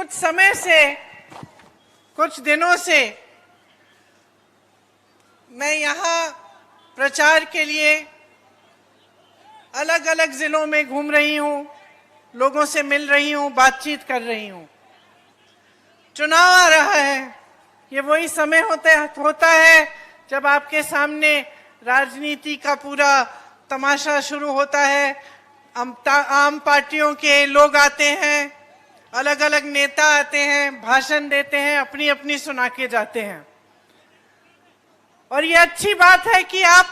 कुछ समय से, कुछ दिनों से मैं यहाँ प्रचार के लिए अलग अलग जिलों में घूम रही हूँ, लोगों से मिल रही हूँ, बातचीत कर रही हूँ। चुनाव आ रहा है, ये वही समय होता है जब आपके सामने राजनीति का पूरा तमाशा शुरू होता है। आम पार्टियों के लोग आते हैं, अलग अलग नेता आते हैं, भाषण देते हैं, अपनी अपनी सुना के जाते हैं। और ये अच्छी बात है कि आप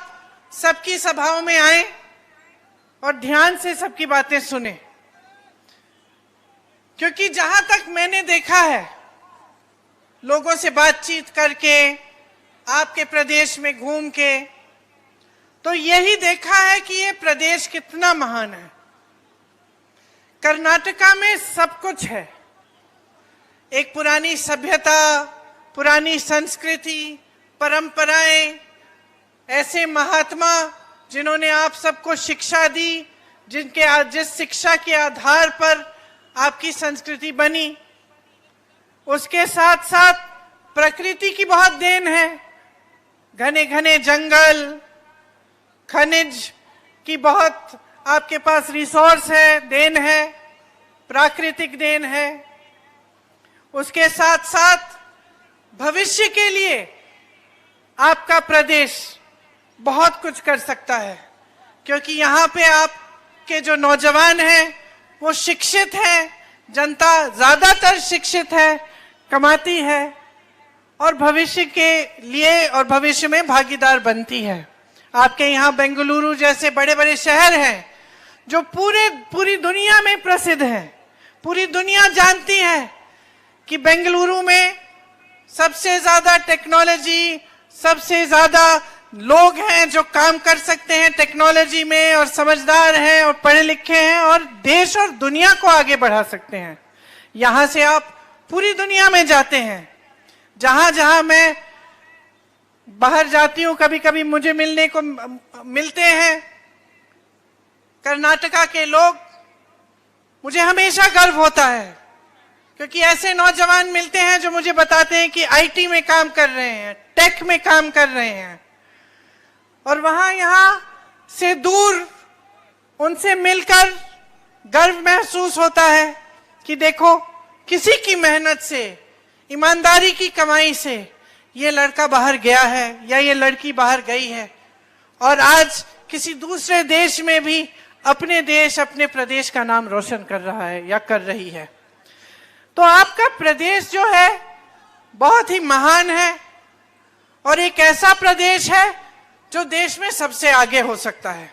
सबकी सभाओं में आए और ध्यान से सबकी बातें सुने, क्योंकि जहां तक मैंने देखा है, लोगों से बातचीत करके, आपके प्रदेश में घूम के, तो यही देखा है कि ये प्रदेश कितना महान है। कर्नाटका में सब कुछ है, एक पुरानी सभ्यता, पुरानी संस्कृति, परंपराएं, ऐसे महात्मा जिन्होंने आप सबको शिक्षा दी, जिस शिक्षा के आधार पर आपकी संस्कृति बनी। उसके साथ साथ प्रकृति की बहुत देन है, घने घने जंगल, खनिज की बहुत आपके पास रिसोर्स है, देन है, प्राकृतिक देन है। उसके साथ साथ भविष्य के लिए आपका प्रदेश बहुत कुछ कर सकता है, क्योंकि यहाँ पे आपके जो नौजवान हैं वो शिक्षित हैं, जनता ज्यादातर शिक्षित है, कमाती है और भविष्य के लिए और भविष्य में भागीदार बनती है। आपके यहाँ बेंगलुरु जैसे बड़े बड़े शहर हैं जो पूरी दुनिया में प्रसिद्ध हैं। पूरी दुनिया जानती है कि बेंगलुरु में सबसे ज्यादा टेक्नोलॉजी, सबसे ज्यादा लोग हैं जो काम कर सकते हैं टेक्नोलॉजी में, और समझदार हैं और पढ़े लिखे हैं और देश और दुनिया को आगे बढ़ा सकते हैं। यहां से आप पूरी दुनिया में जाते हैं। जहां जहां मैं बाहर जाती हूं, कभी कभी मुझे मिलते हैं कर्नाटका के लोग, मुझे हमेशा गर्व होता है, क्योंकि ऐसे नौजवान मिलते हैं जो मुझे बताते हैं कि आईटी में काम कर रहे हैं, टेक में काम कर रहे हैं, और वहां यहां से दूर उनसे मिलकर गर्व महसूस होता है कि देखो, किसी की मेहनत से, ईमानदारी की कमाई से ये लड़का बाहर गया है या ये लड़की बाहर गई है, और आज किसी दूसरे देश में भी अपने देश, अपने प्रदेश का नाम रोशन कर रहा है या कर रही है। तो आपका प्रदेश जो है बहुत ही महान है और एक ऐसा प्रदेश है जो देश में सबसे आगे हो सकता है।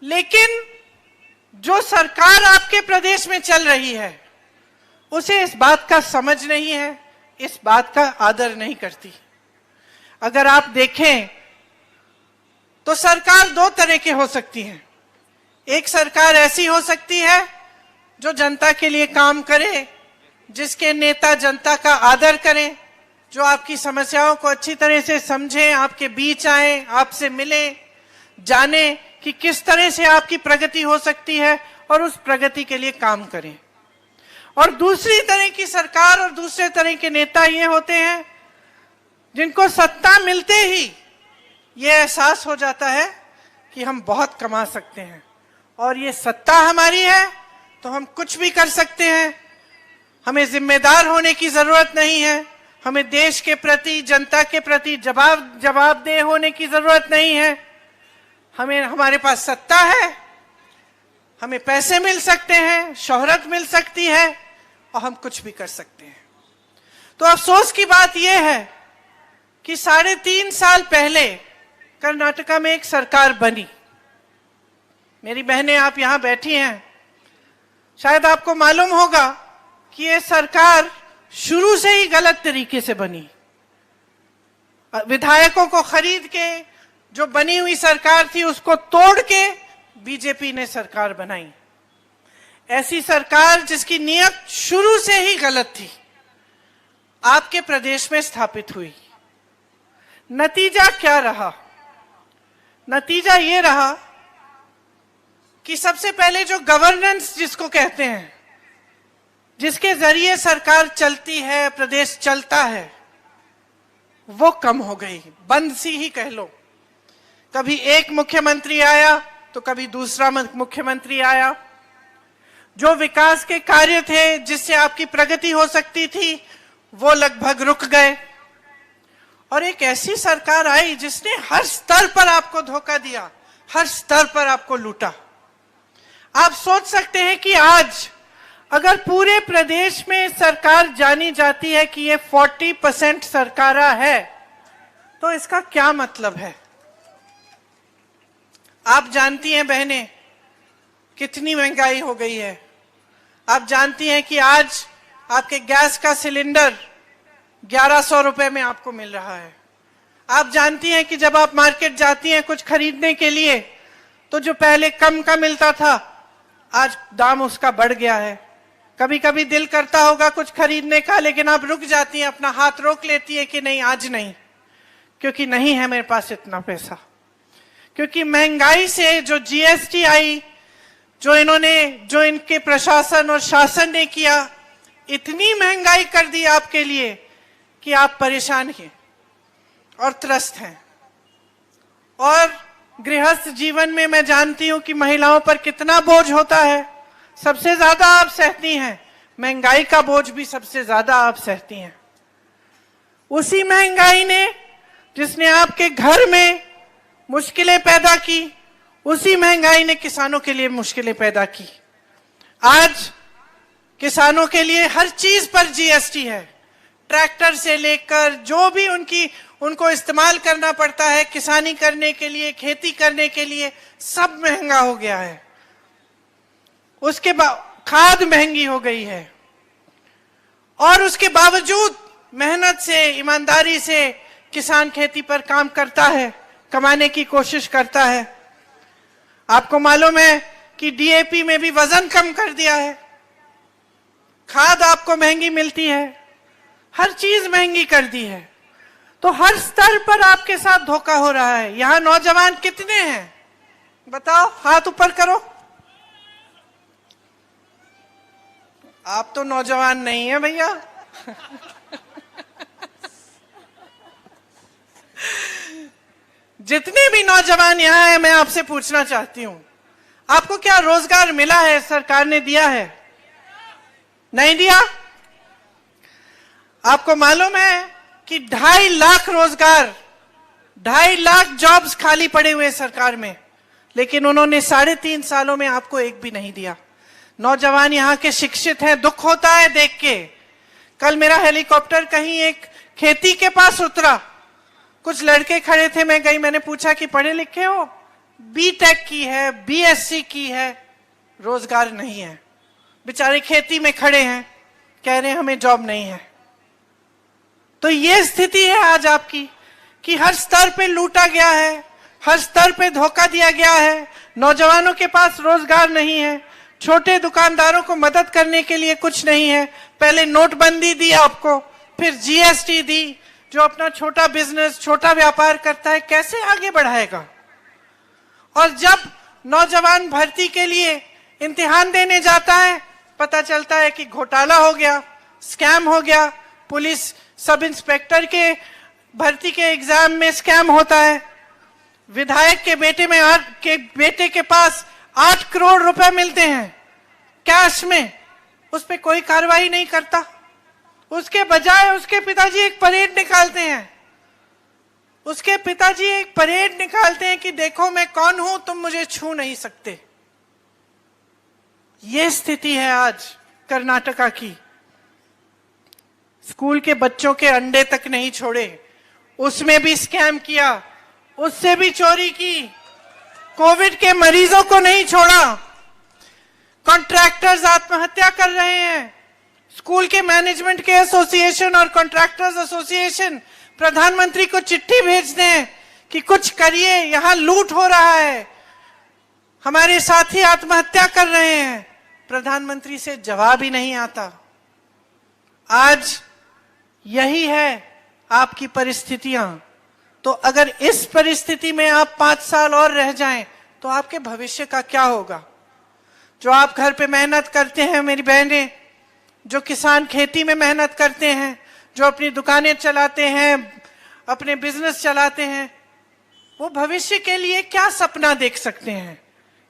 लेकिन जो सरकार आपके प्रदेश में चल रही है, उसे इस बात का समझ नहीं है, इस बात का आदर नहीं करती। अगर आप देखें तो सरकार दो तरह की हो सकती है। एक सरकार ऐसी हो सकती है जो जनता के लिए काम करे, जिसके नेता जनता का आदर करें, जो आपकी समस्याओं को अच्छी तरह से समझें, आपके बीच आए, आपसे मिलें, जाने कि किस तरह से आपकी प्रगति हो सकती है और उस प्रगति के लिए काम करें। और दूसरी तरह की सरकार और दूसरे तरह के नेता ये होते हैं जिनको सत्ता मिलते ही ये एहसास हो जाता है कि हम बहुत कमा सकते हैं और ये सत्ता हमारी है तो हम कुछ भी कर सकते हैं, हमें जिम्मेदार होने की जरूरत नहीं है, हमें देश के प्रति, जनता के प्रति जवाबदेह होने की जरूरत नहीं है, हमें, हमारे पास सत्ता है, हमें पैसे मिल सकते हैं, शोहरत मिल सकती है और हम कुछ भी कर सकते हैं। तो अफसोस की बात यह है कि 3.5 साल पहले कर्नाटका में एक सरकार बनी। मेरी बहनें, आप यहां बैठी हैं, शायद आपको मालूम होगा कि यह सरकार शुरू से ही गलत तरीके से बनी। विधायकों को खरीद के जो बनी हुई सरकार थी उसको तोड़ के बीजेपी ने सरकार बनाई। ऐसी सरकार जिसकी नीयत शुरू से ही गलत थी, आपके प्रदेश में स्थापित हुई। नतीजा क्या रहा? नतीजा ये रहा कि सबसे पहले जो गवर्नेंस जिसको कहते हैं, जिसके जरिए सरकार चलती है, प्रदेश चलता है, वो कम हो गई, बंद सी ही कह लो। कभी एक मुख्यमंत्री आया तो कभी दूसरा मुख्यमंत्री आया। जो विकास के कार्य थे जिससे आपकी प्रगति हो सकती थी वो लगभग रुक गए, और एक ऐसी सरकार आई जिसने हर स्तर पर आपको धोखा दिया, हर स्तर पर आपको लूटा। आप सोच सकते हैं कि आज अगर पूरे प्रदेश में सरकार जानी जाती है कि ये 40% सरकारा है, तो इसका क्या मतलब है। आप जानती हैं बहनें कितनी महंगाई हो गई है। आप जानती हैं कि आज आपके गैस का सिलेंडर 1100 रुपए में आपको मिल रहा है। आप जानती हैं कि जब आप मार्केट जाती हैं कुछ खरीदने के लिए, तो जो पहले कम का मिलता था आज दाम उसका बढ़ गया है। कभी कभी दिल करता होगा कुछ खरीदने का, लेकिन आप रुक जाती हैं, अपना हाथ रोक लेती है कि नहीं आज नहीं, क्योंकि नहीं है मेरे पास इतना पैसा। क्योंकि महंगाई से जो जीएसटी आई, जो इनके प्रशासन और शासन ने किया, इतनी महंगाई कर दी आपके लिए कि आप परेशान हैं और त्रस्त हैं। और गृहस्थ जीवन में मैं जानती हूं कि महिलाओं पर कितना बोझ होता है। सबसे ज्यादा आप सहती हैं, महंगाई का बोझ भी सबसे ज्यादा आप सहती हैं। उसी महंगाई ने जिसने आपके घर में मुश्किलें पैदा की, उसी महंगाई ने किसानों के लिए मुश्किलें पैदा की। आज किसानों के लिए हर चीज पर जीएसटी है, ट्रैक्टर से लेकर जो भी उनको इस्तेमाल करना पड़ता है किसानी करने के लिए, खेती करने के लिए, सब महंगा हो गया है। उसके बाद खाद महंगी हो गई है, और उसके बावजूद मेहनत से, ईमानदारी से किसान खेती पर काम करता है, कमाने की कोशिश करता है। आपको मालूम है कि डीएपी में भी वजन कम कर दिया है, खाद आपको महंगी मिलती है, हर चीज महंगी कर दी है। तो हर स्तर पर आपके साथ धोखा हो रहा है। यहां नौजवान कितने हैं बताओ, हाथ ऊपर करो। आप तो नौजवान नहीं है भैया। जितने भी नौजवान यहाँ हैं, मैं आपसे पूछना चाहती हूं, आपको क्या रोजगार मिला है? सरकार ने दिया है? नहीं दिया। आपको मालूम है कि 2.5 लाख रोजगार, 2.5 लाख जॉब्स खाली पड़े हुए सरकार में, लेकिन उन्होंने 3.5 सालों में आपको एक भी नहीं दिया। नौजवान यहाँ के शिक्षित हैं, दुख होता है देख के। कल मेरा हेलीकॉप्टर कहीं एक खेती के पास उतरा, कुछ लड़के खड़े थे, मैं गई, मैंने पूछा कि पढ़े लिखे हो? बीटेक की है, बीएससी की है, रोजगार नहीं है। बेचारे खेती में खड़े हैं, कह रहे हैं हमें जॉब नहीं है। तो ये स्थिति है आज आपकी कि हर स्तर पे लूटा गया है, हर स्तर पे धोखा दिया गया है। नौजवानों के पास रोजगार नहीं है, छोटे दुकानदारों को मदद करने के लिए कुछ नहीं है। पहले नोटबंदी दी आपको, फिर जीएसटी दी। जो अपना छोटा बिजनेस, छोटा व्यापार करता है, कैसे आगे बढ़ाएगा? और जब नौजवान भर्ती के लिए इम्तिहान देने जाता है, पता चलता है कि घोटाला हो गया, स्कैम हो गया। पुलिस सब इंस्पेक्टर के भर्ती के एग्जाम में स्कैम होता है। विधायक के बेटे के पास 8 करोड़ रुपए मिलते हैं कैश में, उस पर कोई कार्रवाई नहीं करता। उसके बजाय उसके पिताजी एक परेड निकालते हैं, कि देखो मैं कौन हूं, तुम मुझे छू नहीं सकते। ये स्थिति है आज कर्नाटका की। स्कूल के बच्चों के अंडे तक नहीं छोड़े, उसमें भी स्कैम किया, उससे भी चोरी की। कोविड के मरीजों को नहीं छोड़ा। कॉन्ट्रैक्टर्स आत्महत्या कर रहे हैं। स्कूल के मैनेजमेंट के एसोसिएशन और कॉन्ट्रैक्टर्स एसोसिएशन प्रधानमंत्री को चिट्ठी भेज दें कि कुछ करिए, यहां लूट हो रहा है, हमारे साथी आत्महत्या कर रहे हैं। प्रधानमंत्री से जवाब ही नहीं आता। आज यही है आपकी परिस्थितियां। तो अगर इस परिस्थिति में आप 5 साल और रह जाएं, तो आपके भविष्य का क्या होगा? जो आप घर पे मेहनत करते हैं, मेरी बहनें, जो किसान खेती में मेहनत करते हैं, जो अपनी दुकानें चलाते हैं, अपने बिजनेस चलाते हैं, वो भविष्य के लिए क्या सपना देख सकते हैं,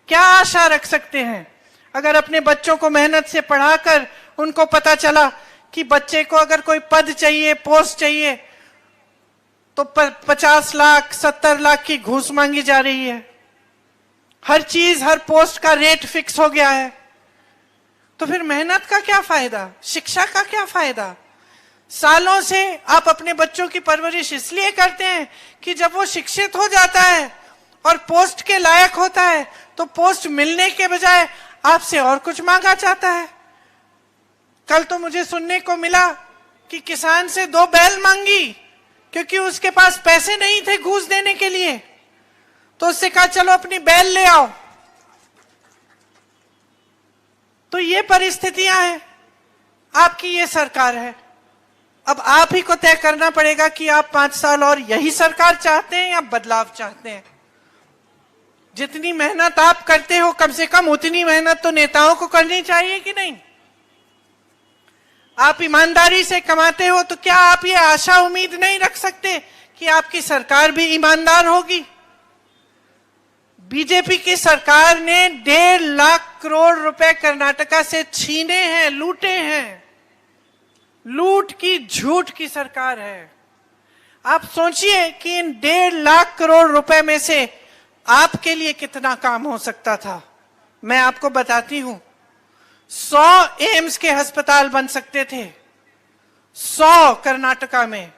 क्या आशा रख सकते हैं? अगर अपने बच्चों को मेहनत से पढ़ाकर उनको पता चला कि बच्चे को अगर कोई पद चाहिए, पोस्ट चाहिए, तो 50 लाख 70 लाख की घूस मांगी जा रही है, हर चीज हर पोस्ट का रेट फिक्स हो गया है, तो फिर मेहनत का क्या फायदा, शिक्षा का क्या फायदा? सालों से आप अपने बच्चों की परवरिश इसलिए करते हैं कि जब वो शिक्षित हो जाता है और पोस्ट के लायक होता है तो पोस्ट मिलने के बजाय आपसे और कुछ मांगा जाता है। कल तो मुझे सुनने को मिला कि किसान से 2 बैल मांगी क्योंकि उसके पास पैसे नहीं थे घूस देने के लिए, तो उससे कहा चलो अपनी बैल ले आओ। तो ये परिस्थितियां हैं, आपकी ये सरकार है। अब आप ही को तय करना पड़ेगा कि आप 5 साल और यही सरकार चाहते हैं या बदलाव चाहते हैं। जितनी मेहनत आप करते हो कम से कम उतनी मेहनत तो नेताओं को करनी चाहिए कि नहीं? आप ईमानदारी से कमाते हो तो क्या आप ये आशा उम्मीद नहीं रख सकते कि आपकी सरकार भी ईमानदार होगी? बीजेपी की सरकार ने 1.5 लाख करोड़ रुपए कर्नाटका से छीने हैं, लूटे हैं। लूट की झूठ की सरकार है। आप सोचिए कि इन 1.5 लाख करोड़ रुपए में से आपके लिए कितना काम हो सकता था। मैं आपको बताती हूं, 100 एम्स के अस्पताल बन सकते थे, 100 कर्नाटका में।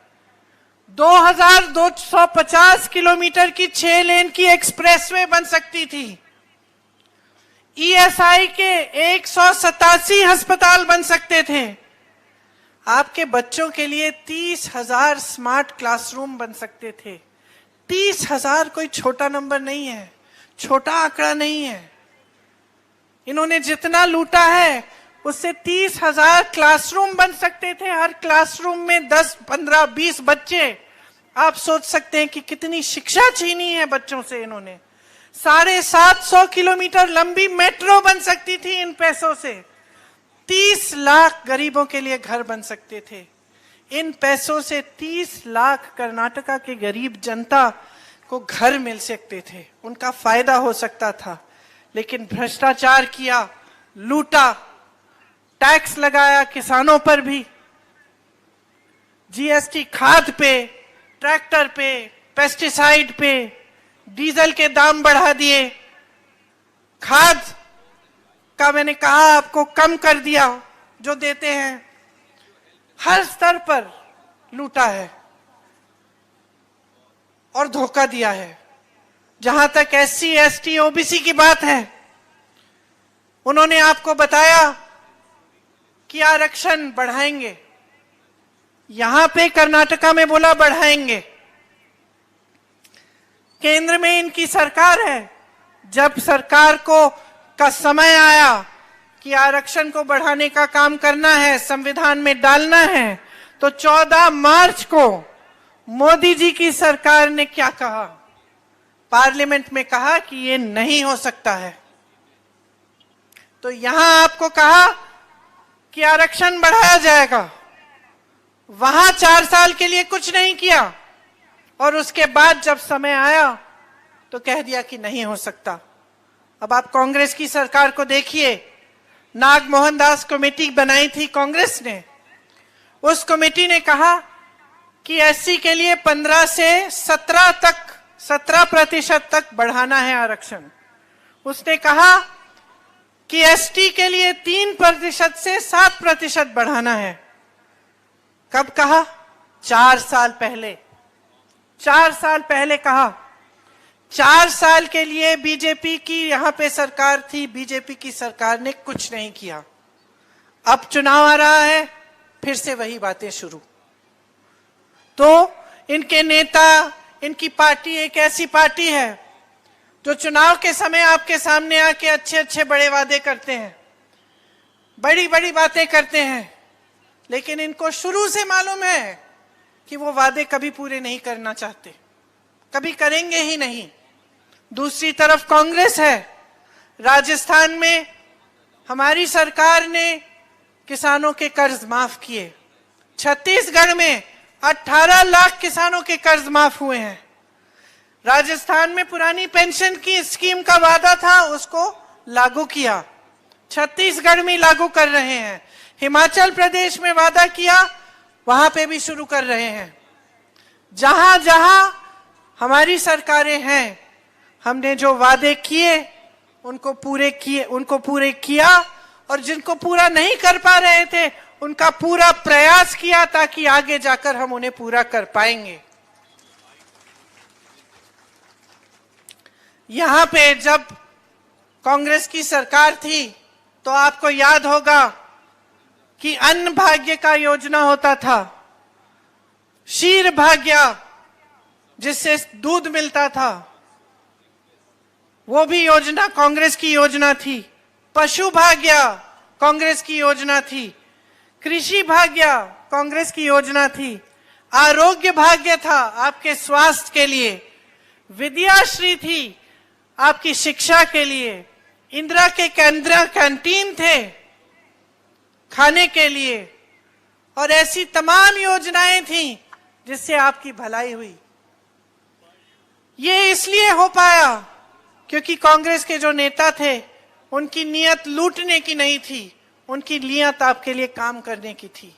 2250 किलोमीटर की 6 लेन की एक्सप्रेसवे बन सकती थी। ईएसआई के 187 अस्पताल बन सकते थे। आपके बच्चों के लिए 30,000 स्मार्ट क्लासरूम बन सकते थे। 30,000 कोई छोटा नंबर नहीं है, छोटा आंकड़ा नहीं है। इन्होंने जितना लूटा है उससे 30,000 क्लासरूम बन सकते थे। हर क्लासरूम में 10, 15, 20 बच्चे। आप सोच सकते हैं कि कितनी शिक्षा छीनी है बच्चों से इन्होंने। 750 किलोमीटर लंबी मेट्रो बन सकती थी इन पैसों से। 30 लाख गरीबों के लिए घर बन सकते थे। इन पैसों से 30 लाख कर्नाटका के गरीब जनता को घर मिल सकते थे, उनका फायदा हो सकता था। लेकिन भ्रष्टाचार किया, लूटा, टैक्स लगाया किसानों पर भी, जीएसटी खाद पे, ट्रैक्टर पे, पेस्टिसाइड पे, डीजल के दाम बढ़ा दिए, खाद का मैंने कहा आपको कम कर दिया जो देते हैं। हर स्तर पर लूटा है और धोखा दिया है। जहां तक एससी, एसटी, ओबीसी की बात है, उन्होंने आपको बताया कि आरक्षण बढ़ाएंगे। यहां पे कर्नाटका में बोला बढ़ाएंगे। केंद्र में इनकी सरकार है। जब सरकार को का समय आया कि आरक्षण को बढ़ाने का काम करना है, संविधान में डालना है, तो 14 मार्च को मोदी जी की सरकार ने क्या कहा? पार्लियामेंट में कहा कि ये नहीं हो सकता है। तो यहां आपको कहा कि आरक्षण बढ़ाया जाएगा, वहां 4 साल के लिए कुछ नहीं किया, और उसके बाद जब समय आया तो कह दिया कि नहीं हो सकता। अब आप कांग्रेस की सरकार को देखिए। नागमोहन दास कमेटी बनाई थी कांग्रेस ने। उस कमेटी ने कहा कि एससी के लिए 15 से 17% तक बढ़ाना है आरक्षण। उसने कहा कि एसटी के लिए 3% से 7% बढ़ाना है। कब कहा? 4 साल पहले। 4 साल पहले कहा। 4 साल के लिए बीजेपी की यहां पे सरकार थी, बीजेपी की सरकार ने कुछ नहीं किया। अब चुनाव आ रहा है, फिर से वही बातें शुरू। तो इनके नेता, इनकी पार्टी एक ऐसी पार्टी है जो चुनाव के समय आपके सामने आके अच्छे अच्छे बड़े वादे करते हैं, बड़ी बड़ी बातें करते हैं, लेकिन इनको शुरू से मालूम है कि वो वादे कभी पूरे नहीं करना चाहते, कभी करेंगे ही नहीं। दूसरी तरफ कांग्रेस है। राजस्थान में हमारी सरकार ने किसानों के कर्ज माफ किए। छत्तीसगढ़ में 18 लाख किसानों के कर्ज माफ हुए हैं। राजस्थान में पुरानी पेंशन की स्कीम का वादा था, उसको लागू किया, छत्तीसगढ़ में लागू कर रहे हैं। हिमाचल प्रदेश में वादा किया, वहां पे भी शुरू कर रहे हैं। जहां जहां हमारी सरकारें हैं, हमने जो वादे किए उनको पूरे किया, और जिनको पूरा नहीं कर पा रहे थे उनका पूरा प्रयास किया, ताकि आगे जाकर हम उन्हें पूरा कर पाएंगे। यहां पे जब कांग्रेस की सरकार थी तो आपको याद होगा कि अन्न भाग्य का योजना होता था, क्षीर भाग्य जिससे दूध मिलता था, वो भी योजना कांग्रेस की योजना थी। पशु भाग्य कांग्रेस की योजना थी। कृषि भाग्य कांग्रेस की योजना थी। आरोग्य भाग्य था आपके स्वास्थ्य के लिए। विद्याश्री थी आपकी शिक्षा के लिए। इंदिरा के कैंटीन थे खाने के लिए, और ऐसी तमाम योजनाएं थी जिससे आपकी भलाई हुई। ये इसलिए हो पाया क्योंकि कांग्रेस के जो नेता थे उनकी नीयत लूटने की नहीं थी, उनकी नीयत आपके लिए काम करने की थी।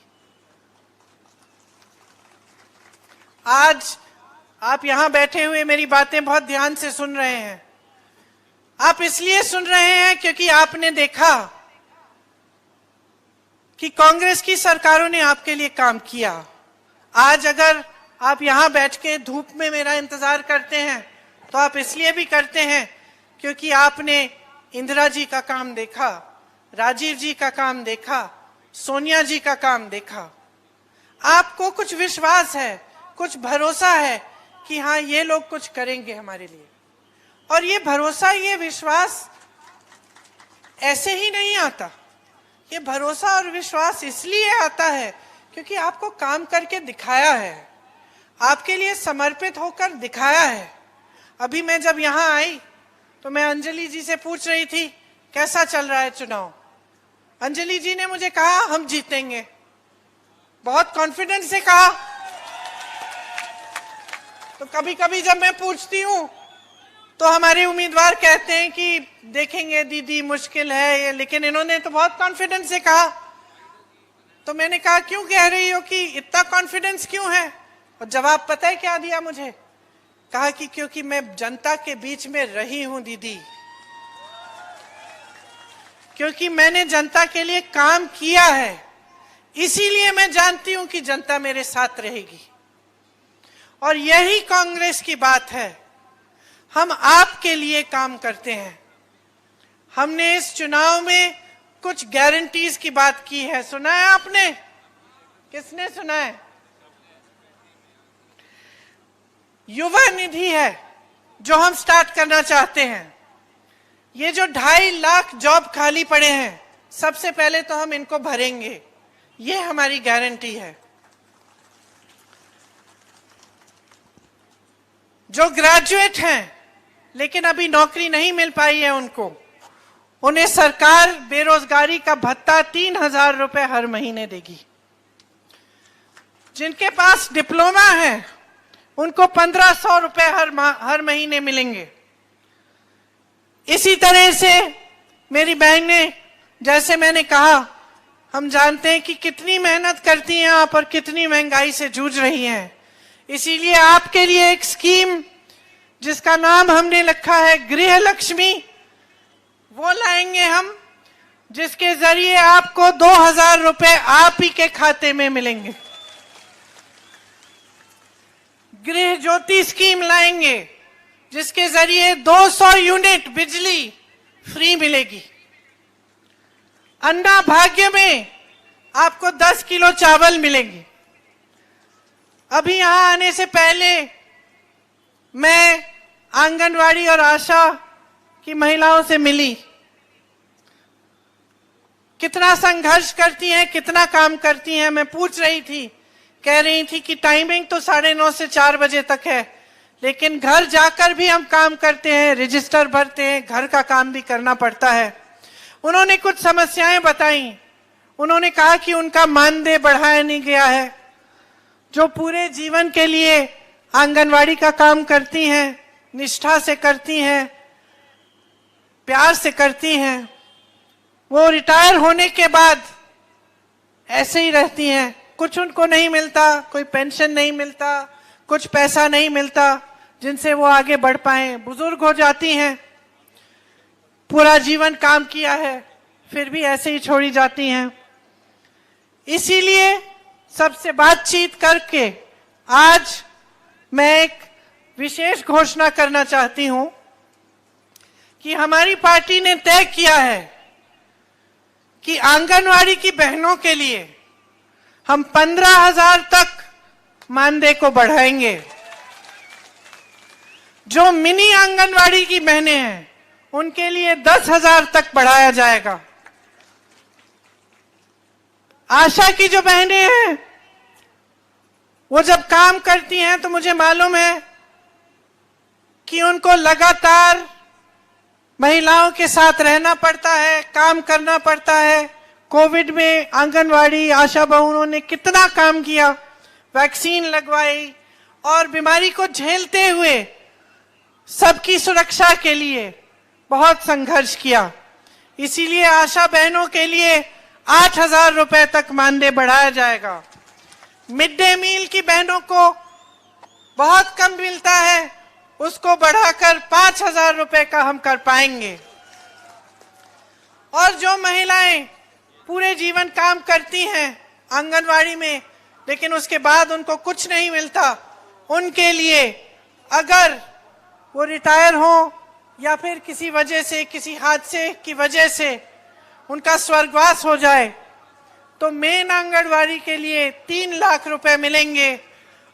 आज आप यहां बैठे हुए मेरी बातें बहुत ध्यान से सुन रहे हैं। आप इसलिए सुन रहे हैं क्योंकि आपने देखा कि कांग्रेस की सरकारों ने आपके लिए काम किया। आज अगर आप यहां बैठ के धूप में मेरा इंतजार करते हैं तो आप इसलिए भी करते हैं क्योंकि आपने इंदिरा जी का काम देखा, राजीव जी का काम देखा, सोनिया जी का काम देखा। आपको कुछ विश्वास है, कुछ भरोसा है कि हाँ, ये लोग कुछ करेंगे हमारे लिए। और ये भरोसा, ये विश्वास ऐसे ही नहीं आता। ये भरोसा और विश्वास इसलिए आता है क्योंकि आपको काम करके दिखाया है, आपके लिए समर्पित होकर दिखाया है। अभी मैं जब यहां आई तो मैं अंजलि जी से पूछ रही थी कैसा चल रहा है चुनाव। अंजलि जी ने मुझे कहा हम जीतेंगे, बहुत कॉन्फिडेंस से कहा। तो कभी कभी जब मैं पूछती हूं तो हमारे उम्मीदवार कहते हैं कि देखेंगे दीदी मुश्किल है ये, लेकिन इन्होंने तो बहुत कॉन्फिडेंस से कहा। तो मैंने कहा क्यों कह रही हो कि इतना कॉन्फिडेंस क्यों है? और जवाब पता है क्या दिया मुझे? कहा कि क्योंकि मैं जनता के बीच में रही हूं दीदी, क्योंकि मैंने जनता के लिए काम किया है, इसीलिए मैं जानती हूं कि जनता मेरे साथ रहेगी। और यही कांग्रेस की बात है, हम आपके लिए काम करते हैं। हमने इस चुनाव में कुछ गारंटीज की बात की है, सुना है आपने? किसने सुना है? युवा निधि है जो हम स्टार्ट करना चाहते हैं। ये जो 2.5 लाख जॉब खाली पड़े हैं, सबसे पहले तो हम इनको भरेंगे, ये हमारी गारंटी है। जो ग्रेजुएट हैं लेकिन अभी नौकरी नहीं मिल पाई है उन्हें सरकार बेरोजगारी का भत्ता 3,000 रुपए हर महीने देगी। जिनके पास डिप्लोमा है उनको 1,500 रुपए हर महीने मिलेंगे। इसी तरह से मेरी बहन ने, जैसे मैंने कहा, हम जानते हैं कि कितनी मेहनत करती हैं आप और कितनी महंगाई से जूझ रही हैं। इसीलिए आपके लिए एक स्कीम जिसका नाम हमने रखा है गृह लक्ष्मी, वो लाएंगे हम, जिसके जरिए आपको 2,000 रुपए आप ही के खाते में मिलेंगे। गृह ज्योति स्कीम लाएंगे जिसके जरिए 200 यूनिट बिजली फ्री मिलेगी। अन्ना भाग्य में आपको 10 किलो चावल मिलेंगे। अभी यहां आने से पहले मैं आंगनवाड़ी और आशा की महिलाओं से मिली। कितना संघर्ष करती हैं, कितना काम करती हैं। मैं पूछ रही थी, कह रही थी कि टाइमिंग तो 9:30 से 4 बजे तक है, लेकिन घर जाकर भी हम काम करते हैं, रजिस्टर भरते हैं, घर का काम भी करना पड़ता है। उन्होंने कुछ समस्याएं बताई। उन्होंने कहा कि उनका मानदेय बढ़ाया नहीं गया है। जो पूरे जीवन के लिए आंगनवाड़ी का काम करती हैं, निष्ठा से करती हैं, प्यार से करती हैं, वो रिटायर होने के बाद ऐसे ही रहती हैं। कुछ उनको नहीं मिलता, कोई पेंशन नहीं मिलता, कुछ पैसा नहीं मिलता जिनसे वो आगे बढ़ पाए। बुजुर्ग हो जाती हैं, पूरा जीवन काम किया है, फिर भी ऐसे ही छोड़ी जाती हैं। इसीलिए सबसे बातचीत करके आज मैं एक विशेष घोषणा करना चाहती हूं कि हमारी पार्टी ने तय किया है कि आंगनवाड़ी की बहनों के लिए हम 15,000 तक मानदेय को बढ़ाएंगे। जो मिनी आंगनवाड़ी की बहनें हैं उनके लिए 10,000 तक बढ़ाया जाएगा। आशा की जो बहनें हैं वो जब काम करती हैं तो मुझे मालूम है कि उनको लगातार महिलाओं के साथ रहना पड़ता है, काम करना पड़ता है। कोविड में आंगनवाड़ी आशा बहुओं ने कितना काम किया, वैक्सीन लगवाई और बीमारी को झेलते हुए सबकी सुरक्षा के लिए बहुत संघर्ष किया। इसीलिए आशा बहनों के लिए 8,000 रुपए तक मानदेय बढ़ाया जाएगा। मिड डे मील की बहनों को बहुत कम मिलता है, उसको बढ़ाकर 5,000 रुपए का हम कर पाएंगे। और जो महिलाएं पूरे जीवन काम करती हैं आंगनवाड़ी में, लेकिन उसके बाद उनको कुछ नहीं मिलता, उनके लिए अगर वो रिटायर हो या फिर किसी वजह से, किसी हादसे की वजह से उनका स्वर्गवास हो जाए, तो मेन आंगनवाड़ी के लिए 3 लाख रुपए मिलेंगे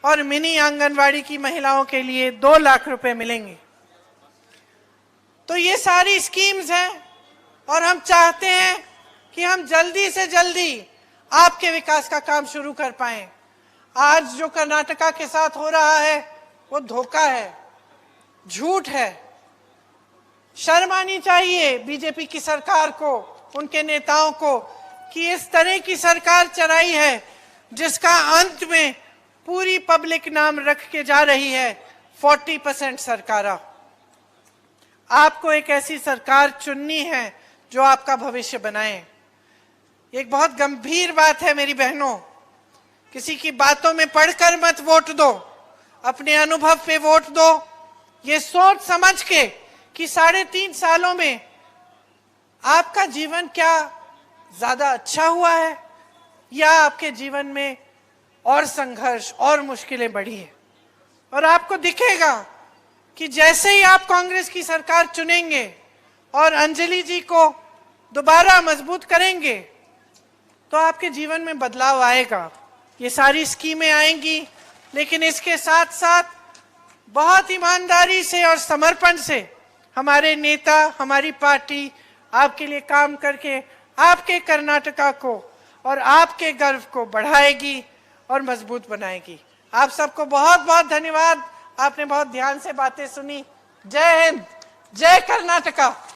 और मिनी आंगनवाड़ी की महिलाओं के लिए 2 लाख रुपए मिलेंगे। तो ये सारी स्कीम्स हैं और हम चाहते हैं कि हम जल्दी से जल्दी आपके विकास का काम शुरू कर पाएं। आज जो कर्नाटका के साथ हो रहा है वो धोखा है, झूठ है। शर्म आनी चाहिए बीजेपी की सरकार को, उनके नेताओं को, कि इस तरह की सरकार चलाई है जिसका अंत में पूरी पब्लिक नाम रख के जा रही है 40% सरकारा। आपको एक ऐसी सरकार चुननी है जो आपका भविष्य बनाए। एक बहुत गंभीर बात है मेरी बहनों, किसी की बातों में पढ़कर मत वोट दो, अपने अनुभव पे वोट दो। ये सोच समझ के कि 3.5 सालों में आपका जीवन क्या ज्यादा अच्छा हुआ है या आपके जीवन में और संघर्ष और मुश्किलें बढ़ी है। और आपको दिखेगा कि जैसे ही आप कांग्रेस की सरकार चुनेंगे और अंजलि जी को दोबारा मजबूत करेंगे तो आपके जीवन में बदलाव आएगा। ये सारी स्कीमें आएंगी, लेकिन इसके साथ साथ बहुत ईमानदारी से और समर्पण से हमारे नेता, हमारी पार्टी आपके लिए काम करके आपके कर्नाटका को और आपके गर्व को बढ़ाएगी और मजबूत बनाएगी। आप सबको बहुत बहुत धन्यवाद, आपने बहुत ध्यान से बातें सुनी। जय हिंद, जय कर्नाटका।